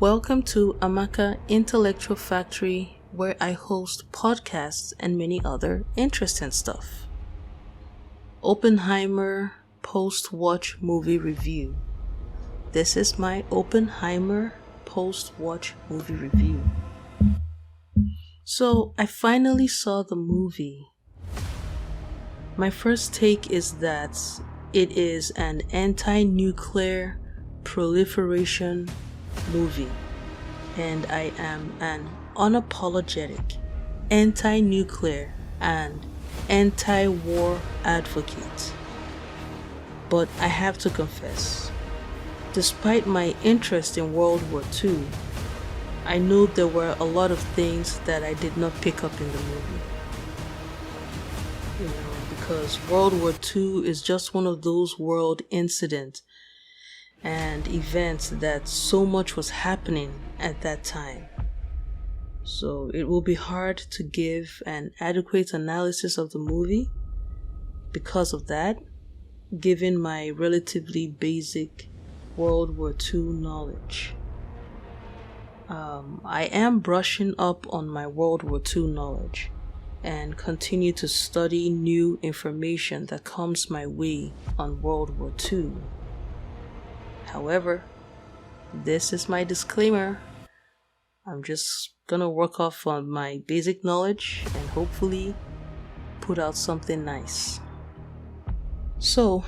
Welcome to Amaka Intellectual Factory, where I host podcasts and many other interesting stuff. Oppenheimer post-watch movie review. This is my Oppenheimer post-watch movie review. So, I finally saw the movie. My first take is that it is an anti-nuclear proliferation movie, and I am an unapologetic anti-nuclear and anti-war advocate. But I have to confess, despite my interest in World War II, I know there were a lot of things that I did not pick up in the movie. Because World War II is just one of those world incidents and events that so much was happening at that time. So it will be hard to give an adequate analysis of the movie because of that, given my relatively basic World War II knowledge. I am brushing up on my World War II knowledge and continue to study new information that comes my way on World War II. However, this is my disclaimer. I'm just gonna work off on my basic knowledge and hopefully put out something nice. So,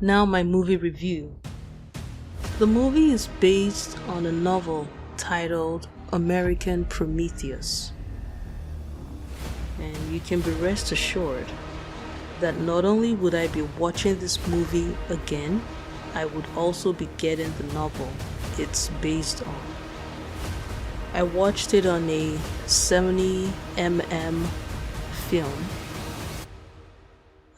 now my movie review. The movie is based on a novel titled American Prometheus. And you can be rest assured that not only would I be watching this movie again, I would also be getting the novel it's based on. I watched it on a 70mm film.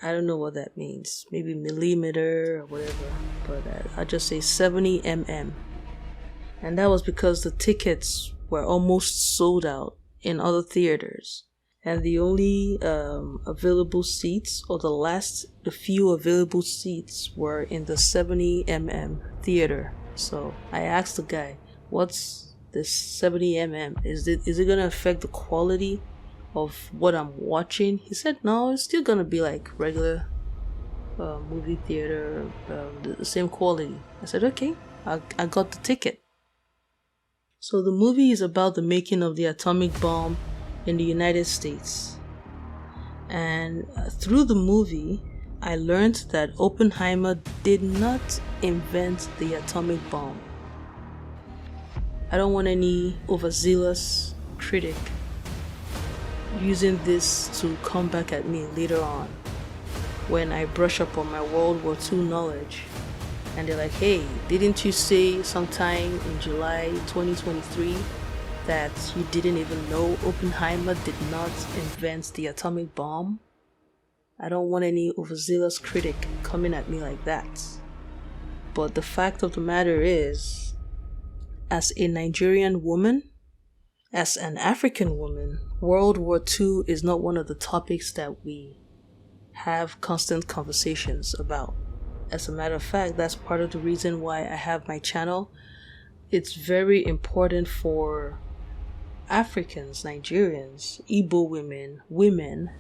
I don't know what that means. Maybe millimeter or whatever, but I'll just say 70mm. And that was because the tickets were almost sold out in other theaters. And the only available seats, or the few available seats, were in the 70mm theater. So I asked the guy, what's this 70mm? Is it gonna affect the quality of what I'm watching? He said, no, it's still gonna be like regular movie theater, the same quality. I said, okay, I got the ticket. So the movie is about the making of the atomic bomb in the United States. And through the movie, I learned that Oppenheimer did not invent the atomic bomb. I don't want any overzealous critic using this to come back at me later on when I brush up on my World War II knowledge. And they're like, hey, didn't you say sometime in July 2023 that you didn't even know Oppenheimer did not invent the atomic bomb? I don't want any overzealous critic coming at me like that. But the fact of the matter is, as a Nigerian woman, as an African woman, World War II is not one of the topics that we have constant conversations about. As a matter of fact, that's part of the reason why I have my channel. It's very important for Africans, Nigerians, Igbo women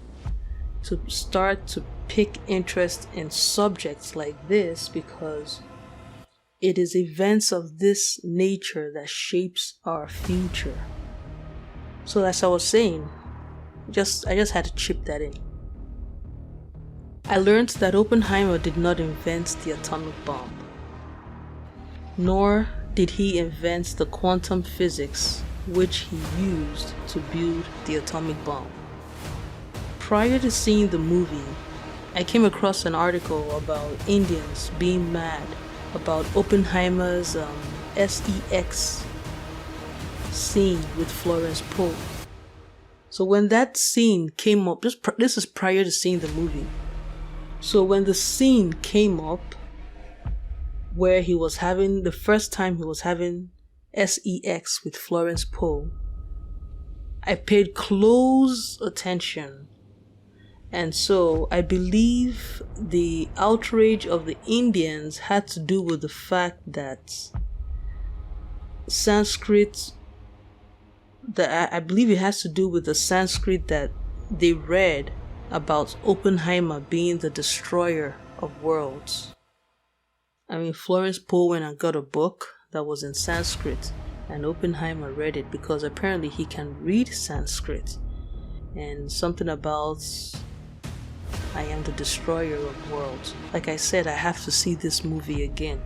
to start to pick interest in subjects like this, because it is events of this nature that shapes our future. So as I was saying, I just had to chip that in. I learned that Oppenheimer did not invent the atomic bomb, nor did he invent the quantum physics which he used to build the atomic bomb. Prior to seeing the movie, I came across an article about Indians being mad about Oppenheimer's SEX scene with Florence Poe. So when that scene came up, this is prior to seeing the movie. So when the scene came up where the first time he was having SEX with Florence Poe, I paid close attention. And so I believe the outrage of the Indians had to do with the fact that Sanskrit that I believe it has to do with the Sanskrit that they read about Oppenheimer being the destroyer of worlds. I mean, Florence Poe went and got a book that was in Sanskrit, and Oppenheimer read it because apparently he can read Sanskrit. And something about I am the destroyer of worlds. Like I said, I have to see this movie again.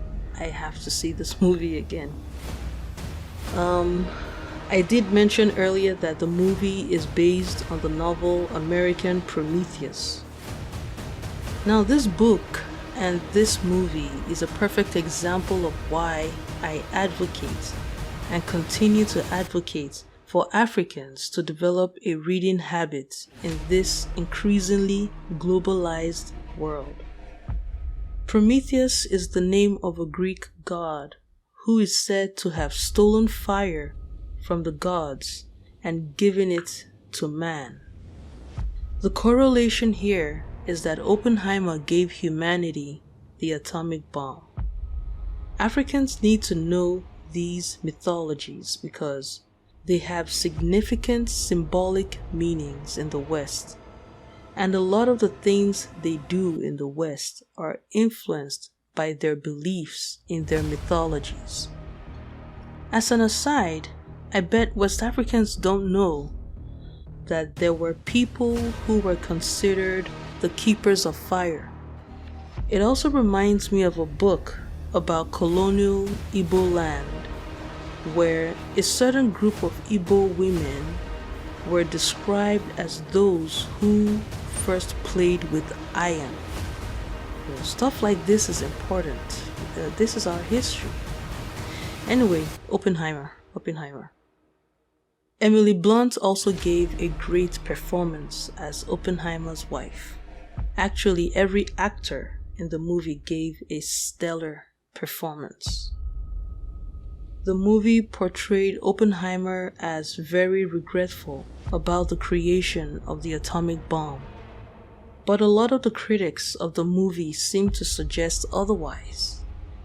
I did mention earlier that the movie is based on the novel American Prometheus. Now, this book and this movie is a perfect example of why I advocate and continue to advocate for Africans to develop a reading habit in this increasingly globalized world. Prometheus is the name of a Greek god who is said to have stolen fire from the gods and given it to man. The correlation here is that Oppenheimer gave humanity the atomic bomb. Africans need to know these mythologies because they have significant symbolic meanings in the West, and a lot of the things they do in the West are influenced by their beliefs in their mythologies. As an aside, I bet West Africans don't know that there were people who were considered the keepers of fire. It also reminds me of a book about colonial Igbo land, where a certain group of Igbo women were described as those who first played with iron. Stuff like this is important. This is our history. Anyway, Oppenheimer. Emily Blunt also gave a great performance as Oppenheimer's wife. Actually, every actor in the movie gave a stellar performance. The movie portrayed Oppenheimer as very regretful about the creation of the atomic bomb. But a lot of the critics of the movie seem to suggest otherwise,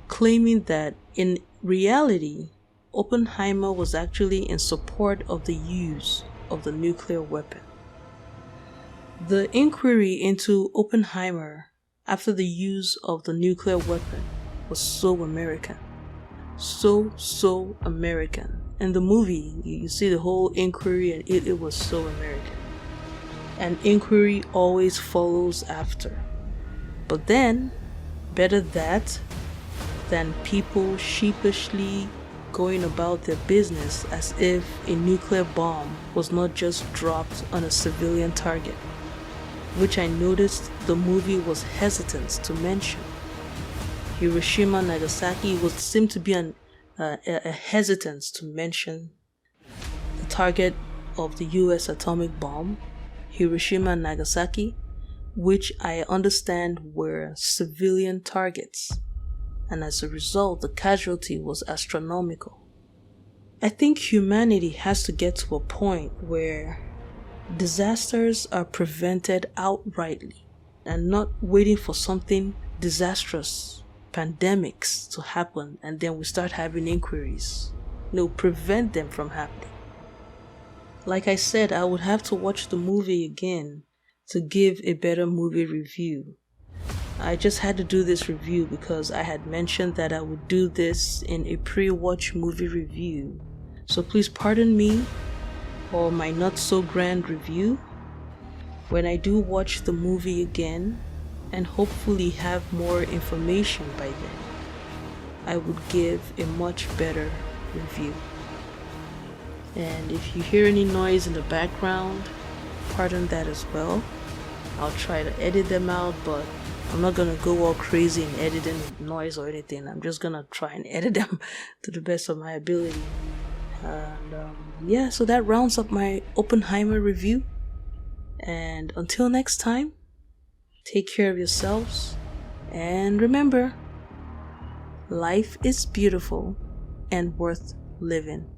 claiming that in reality, Oppenheimer was actually in support of the use of the nuclear weapon. The inquiry into Oppenheimer after the use of the nuclear weapon was so American. So American. In the movie, you see the whole inquiry and it was so American. An inquiry always follows after. But then, better that than people sheepishly going about their business as if a nuclear bomb was not just dropped on a civilian target, which I noticed the movie was hesitant to mention. Hiroshima, Nagasaki seemed to be a hesitance to mention the target of the US atomic bomb, Hiroshima and Nagasaki, which I understand were civilian targets, and as a result, the casualty was astronomical. I think humanity has to get to a point where disasters are prevented outrightly and not waiting for something disastrous, pandemics, to happen and then we start having inquiries. No, prevent them from happening. Like I said, I would have to watch the movie again to give a better movie review. I just had to do this review because I had mentioned that I would do this in a pre-watch movie review. So please pardon me or my not so grand review when I do watch the movie again and hopefully have more information by then. I would give a much better review. And if you hear any noise in the background, pardon that as well. I'll try to edit them out, but I'm not gonna go all crazy and editing noise or anything. I'm just gonna try and edit them to the best of my ability. And so that rounds up my Oppenheimer review. And until next time, take care of yourselves. And remember, life is beautiful and worth living.